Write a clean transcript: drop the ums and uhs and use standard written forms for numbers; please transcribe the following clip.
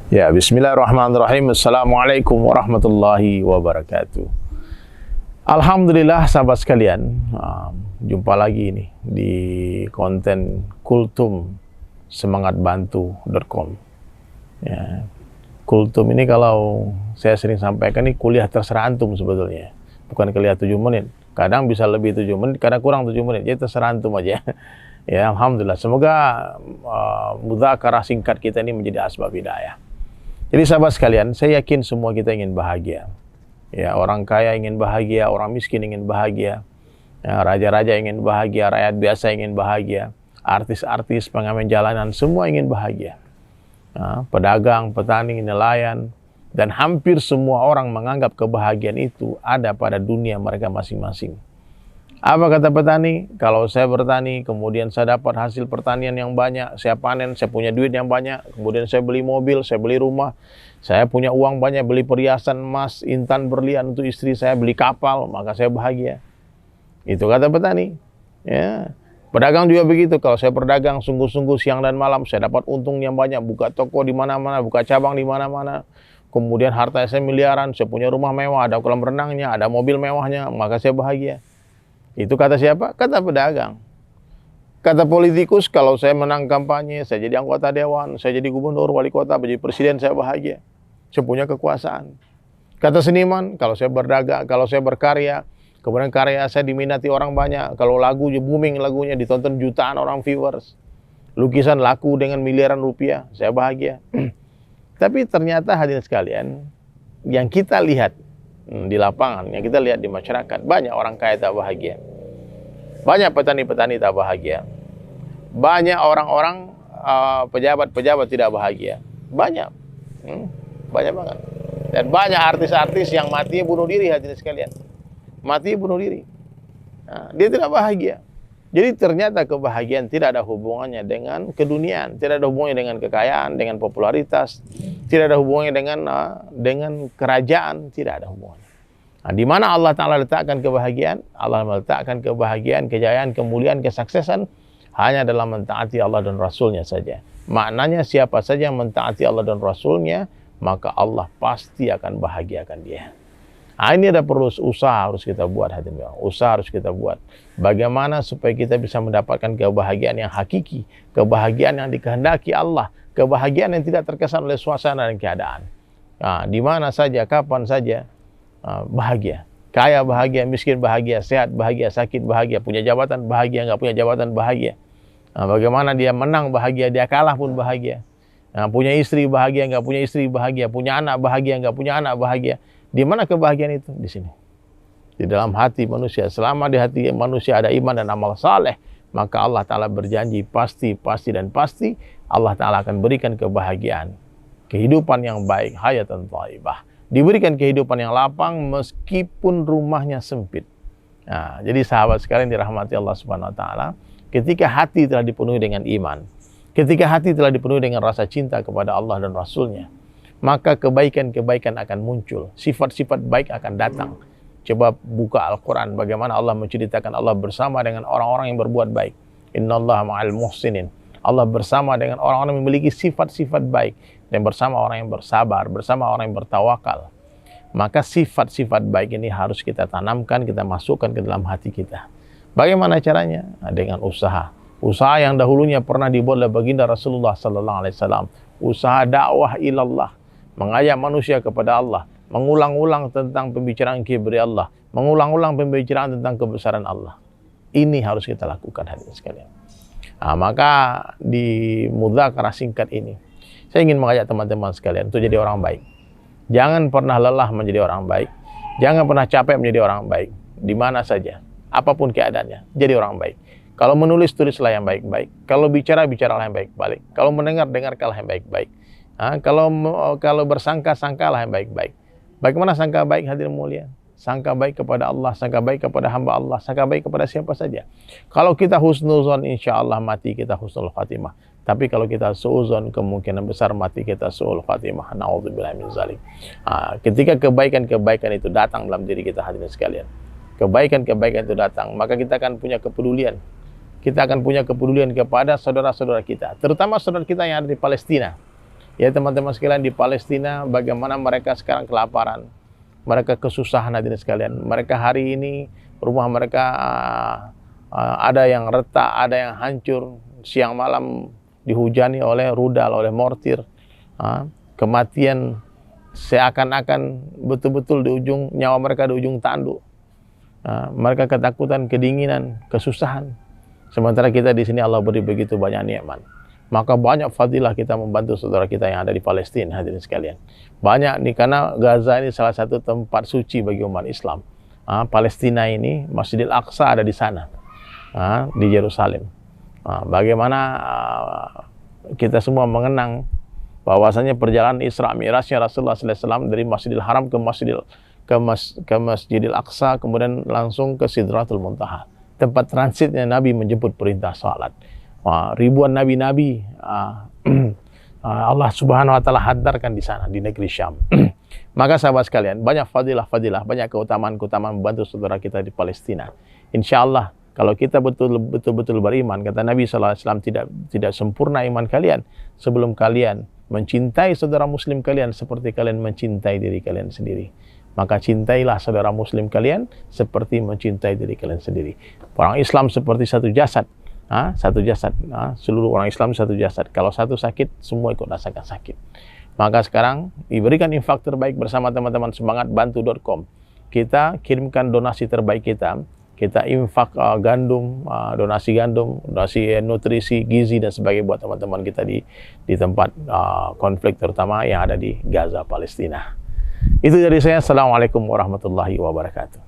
Ya, bismillahirrahmanirrahim. Assalamualaikum warahmatullahi wabarakatuh. Alhamdulillah sahabat sekalian, jumpa lagi nih di konten Kultum semangatbantu.com. Ya, Kultum ini kalau saya sering sampaikan ini kuliah terserah antum sebetulnya. Bukan kuliah 7 menit. Kadang bisa lebih 7 menit, kadang kurang 7 menit. Jadi terserah antum aja. Ya, alhamdulillah. Semoga mudzakarah singkat kita ini menjadi asbab hidayah. Jadi sahabat sekalian, saya yakin semua kita ingin bahagia. Ya, orang kaya ingin bahagia, orang miskin ingin bahagia. Ya, raja-raja ingin bahagia, rakyat biasa ingin bahagia. Artis-artis, pengamen jalanan, semua ingin bahagia. Ya, pedagang, petani, nelayan, dan hampir semua orang menganggap kebahagiaan itu ada pada dunia mereka masing-masing. Apa kata petani? Kalau saya bertani, kemudian saya dapat hasil pertanian yang banyak, saya panen, saya punya duit yang banyak, kemudian saya beli mobil, saya beli rumah, saya punya uang banyak, beli perhiasan emas, intan berlian untuk istri saya, beli kapal, maka saya bahagia. Itu kata petani. Ya. Pedagang juga begitu. Kalau saya berdagang sungguh-sungguh siang dan malam, saya dapat untung yang banyak, buka toko di mana-mana, buka cabang di mana-mana. Kemudian harta saya miliaran, saya punya rumah mewah, ada kolam renangnya, ada mobil mewahnya, maka saya bahagia. Itu kata siapa? Kata pedagang. Kata politikus, kalau saya menang kampanye, saya jadi anggota dewan, saya jadi gubernur, wali kota, jadi presiden, saya bahagia. Saya punya kekuasaan. Kata seniman, kalau saya berdagang, kalau saya berkarya, kemudian karya saya diminati orang banyak, kalau lagu booming lagunya, ditonton jutaan orang viewers. Lukisan laku dengan miliaran rupiah, saya bahagia. Tapi ternyata hadirin sekalian, yang kita lihat di lapangan, yang kita lihat di masyarakat, banyak orang kaya tak bahagia, banyak petani-petani tak bahagia, banyak orang-orang pejabat-pejabat tidak bahagia, banyak banget, dan banyak artis-artis yang mati bunuh diri. Hadirin sekalian, mati bunuh diri, dia tidak bahagia. Jadi ternyata kebahagiaan tidak ada hubungannya dengan keduniaan, tidak ada hubungannya dengan kekayaan, dengan popularitas, tidak ada hubungannya dengan kerajaan, tidak ada hubungannya. Nah, di mana Allah Ta'ala letakkan kebahagiaan? Allah meletakkan kebahagiaan, kejayaan, kemuliaan, kesuksesan hanya dalam mentaati Allah dan Rasulnya saja. Maknanya siapa saja yang mentaati Allah dan Rasulnya, maka Allah pasti akan bahagiakan dia. Nah, ini ada perlu usaha harus kita buat, hadirin. Usaha harus kita buat. Bagaimana supaya kita bisa mendapatkan kebahagiaan yang hakiki, kebahagiaan yang dikehendaki Allah, kebahagiaan yang tidak terkesan oleh suasana dan keadaan. Nah, di mana saja, kapan saja, bahagia. Kaya bahagia, miskin bahagia, sehat bahagia, sakit bahagia, punya jabatan bahagia, nggak punya jabatan bahagia. Nah, bagaimana dia menang bahagia, dia kalah pun bahagia. Nah, punya istri bahagia, nggak punya istri bahagia, punya anak bahagia, nggak punya anak bahagia. Di mana kebahagiaan itu? Di sini. Di dalam hati manusia. Selama di hati manusia ada iman dan amal saleh, maka Allah Ta'ala berjanji pasti Allah Ta'ala akan berikan kebahagiaan, kehidupan yang baik, hayatan thaibah. Diberikan kehidupan yang lapang meskipun rumahnya sempit. Nah, jadi sahabat sekalian dirahmati Allah Subhanahu wa taala, ketika hati telah dipenuhi dengan iman, ketika hati telah dipenuhi dengan rasa cinta kepada Allah dan Rasulnya, maka kebaikan-kebaikan akan muncul, sifat-sifat baik akan datang. Coba buka Al-Quran, bagaimana Allah menceritakan Allah bersama dengan orang-orang yang berbuat baik. Innallaha ma'al muhsinin. Allah bersama dengan orang-orang yang memiliki sifat-sifat baik, dan bersama orang yang bersabar, bersama orang yang bertawakal. Maka sifat-sifat baik ini harus kita tanamkan, kita masukkan ke dalam hati kita. Bagaimana caranya? Nah, dengan usaha. Usaha yang dahulunya pernah dibuat oleh baginda Rasulullah sallallahu alaihi wasallam. Usaha dakwah ilallah, mengajak manusia kepada Allah, mengulang-ulang tentang pembicaraan kibri Allah, mengulang-ulang pembicaraan tentang kebesaran Allah. Ini harus kita lakukan, hadirin sekalian. Nah, maka di mudzakarah singkat ini, saya ingin mengajak teman-teman sekalian untuk jadi orang baik. Jangan pernah lelah menjadi orang baik. Jangan pernah capek menjadi orang baik. Di mana saja, apapun keadaannya, jadi orang baik. Kalau menulis, tulislah yang baik-baik. Kalau bicara, bicaralah yang baik-baik. Kalau mendengar, dengarkanlah yang baik-baik. Kalau bersangka, sangkalah yang baik-baik. Bagaimana sangka baik, hadirin mulia? Sangka baik kepada Allah, sangka baik kepada hamba Allah, sangka baik kepada siapa saja. Kalau kita husnuzon, insya Allah mati kita husnul khatimah. Tapi kalau kita suuzon, kemungkinan besar mati kita suul khatimah. Na'udzubillah min zalik. Ketika kebaikan-kebaikan itu datang dalam diri kita, hadirin sekalian, kebaikan-kebaikan itu datang, maka kita akan punya kepedulian. Kita akan punya kepedulian kepada saudara-saudara kita, terutama saudara kita yang ada di Palestina. Ya teman-teman sekalian, di Palestina bagaimana mereka sekarang kelaparan, mereka kesusahan hadirin sekalian. Mereka hari ini rumah mereka ada yang retak, ada yang hancur, siang malam dihujani oleh rudal, oleh mortir. Kematian seakan-akan betul-betul di ujung nyawa mereka, di ujung tanduk. Mereka ketakutan, kedinginan, kesusahan. Sementara kita di sini Allah beri begitu banyak nikmat. Maka banyak fadilah kita membantu saudara kita yang ada di Palestina, hadirin sekalian. Banyak nih, karena Gaza ini salah satu tempat suci bagi umat Islam. Palestina ini, Masjidil Aqsa ada di sana, di Yerusalem. Bagaimana kita semua mengenang bahwasanya perjalanan Isra Mi'rajnya Rasulullah SAW dari Masjidil Haram ke Masjidil Aqsa, kemudian langsung ke Sidratul Muntaha, tempat transitnya Nabi menjemput perintah salat. Ribuan nabi-nabi Allah Subhanahu wa taala hadarkan di sana, di negeri Syam. Maka sahabat sekalian, banyak fadilah-fadilah, banyak keutamaan-keutamaan membantu saudara kita di Palestina. Insyaallah kalau kita betul-betul beriman, kata Nabi sallallahu alaihi wasallam, tidak sempurna iman kalian sebelum kalian mencintai saudara muslim kalian seperti kalian mencintai diri kalian sendiri. Maka cintailah saudara muslim kalian seperti mencintai diri kalian sendiri. Orang Islam seperti satu jasad. Satu jasad, seluruh orang Islam satu jasad. Kalau satu sakit, semua ikut rasakan sakit. Maka sekarang diberikan infak terbaik bersama teman-teman semangatbantu.com. Kita kirimkan donasi terbaik kita. Kita infak gandum, donasi nutrisi, gizi dan sebagainya buat teman-teman kita di tempat konflik, terutama yang ada di Gaza, Palestina. Itu dari saya. Assalamualaikum warahmatullahi wabarakatuh.